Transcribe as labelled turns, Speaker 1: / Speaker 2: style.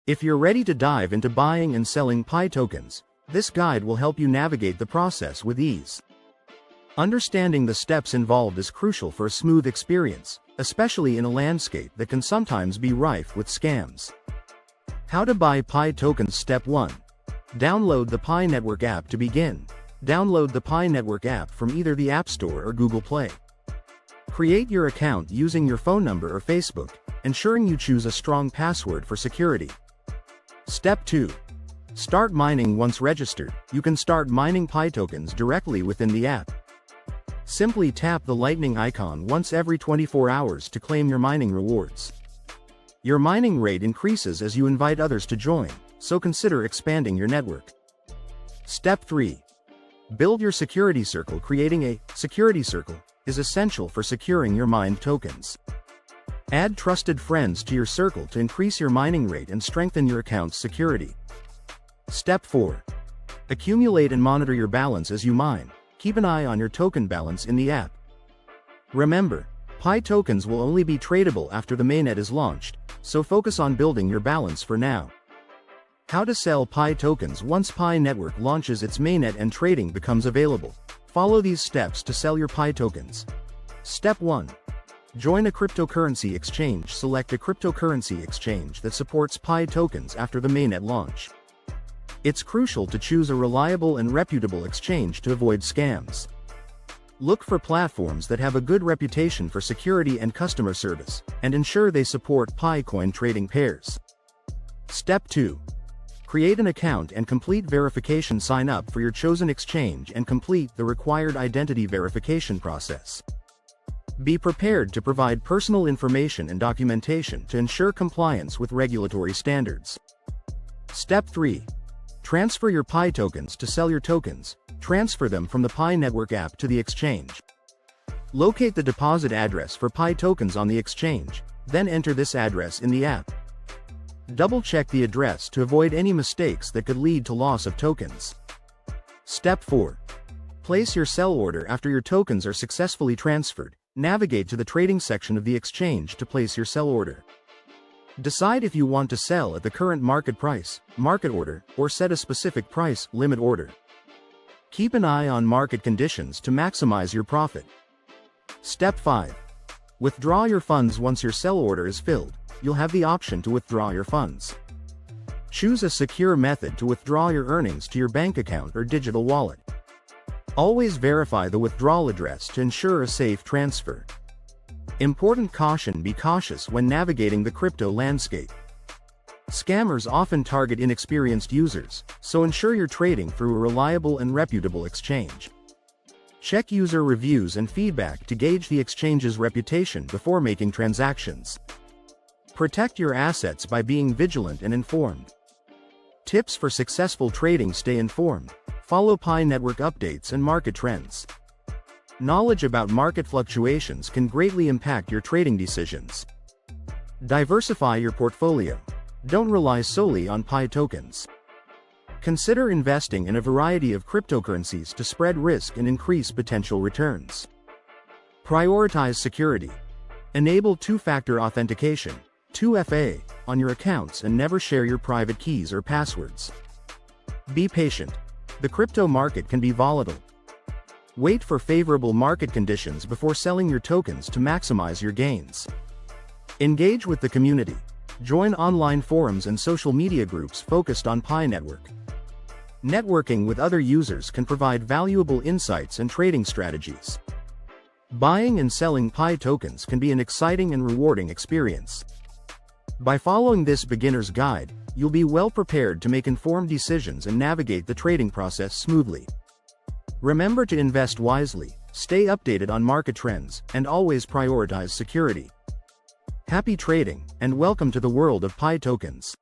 Speaker 1: If you're ready to dive into buying and selling Pi tokens, this guide will help you navigate the process with ease. Understanding the steps involved is crucial for a smooth experience, especially in a landscape that can sometimes be rife with scams. How to buy Pi tokens. Step 1. Download the Pi Network app. To begin, download the Pi Network app from either the App Store or Google Play. Create your account using your phone number or Facebook, ensuring you choose a strong password for security. Step 2. Start mining. Once registered, you can start mining Pi tokens directly within the app. Simply tap the lightning icon once every 24 hours to claim your mining rewards. Your mining rate increases as you invite others to join, so consider expanding your network. Step 3. Build your security circle. Creating a security circle is essential for securing your mined tokens. Add trusted friends to your circle to increase your mining rate and strengthen your account's security. Step 4. Accumulate and monitor your balance as you mine. Keep an eye on your token balance in the app. Remember, Pi tokens will only be tradable after the mainnet is launched, so focus on building your balance for now. How to sell Pi tokens. Once Pi Network launches its mainnet and trading becomes available, follow these steps to sell your Pi tokens. Step 1. Join a cryptocurrency exchange. Select a cryptocurrency exchange that supports Pi tokens after the mainnet launch. It's crucial to choose a reliable and reputable exchange to avoid scams. Look for platforms that have a good reputation for security and customer service, and ensure they support Pi coin trading pairs. Step 2. Create an account and complete verification. Sign up for your chosen exchange and complete the required identity verification process. Be prepared to provide personal information and documentation to ensure compliance with regulatory standards. Step 3. Transfer your Pi tokens. To sell your tokens, transfer them from the Pi Network app to the exchange. Locate the deposit address for Pi tokens on the exchange, then enter this address in the app. Double-check the address to avoid any mistakes that could lead to loss of tokens. Step 4. Place your sell order. After your tokens are successfully transferred, navigate to the trading section of the exchange to place your sell order. Decide if you want to sell at the current market price, market order, or set a specific price, limit order. Keep an eye on market conditions to maximize your profit. Step 5. Withdraw your funds. Once your sell order is filled, you'll have the option to withdraw your funds. Choose a secure method to withdraw your earnings to your bank account or digital wallet. Always verify the withdrawal address to ensure a safe transfer. Important caution: be cautious when navigating the crypto landscape. Scammers often target inexperienced users, so ensure you're trading through a reliable and reputable exchange. Check user reviews and feedback to gauge the exchange's reputation before making transactions. Protect your assets by being vigilant and informed. Tips for successful trading: stay informed. Follow Pi Network updates and market trends. Knowledge about market fluctuations can greatly impact your trading decisions. Diversify your portfolio. Don't rely solely on Pi tokens. Consider investing in a variety of cryptocurrencies to spread risk and increase potential returns. Prioritize security. Enable two-factor authentication, 2FA, on your accounts and never share your private keys or passwords. Be patient. The crypto market can be volatile. Wait for favorable market conditions before selling your tokens to maximize your gains. Engage with the community. Join online forums and social media groups focused on Pi Network. Networking with other users can provide valuable insights and trading strategies. Buying and selling Pi tokens can be an exciting and rewarding experience. By following this beginner's guide, you'll be well prepared to make informed decisions and navigate the trading process smoothly. Remember to invest wisely, stay updated on market trends, and always prioritize security. Happy trading, and welcome to the world of Pi tokens.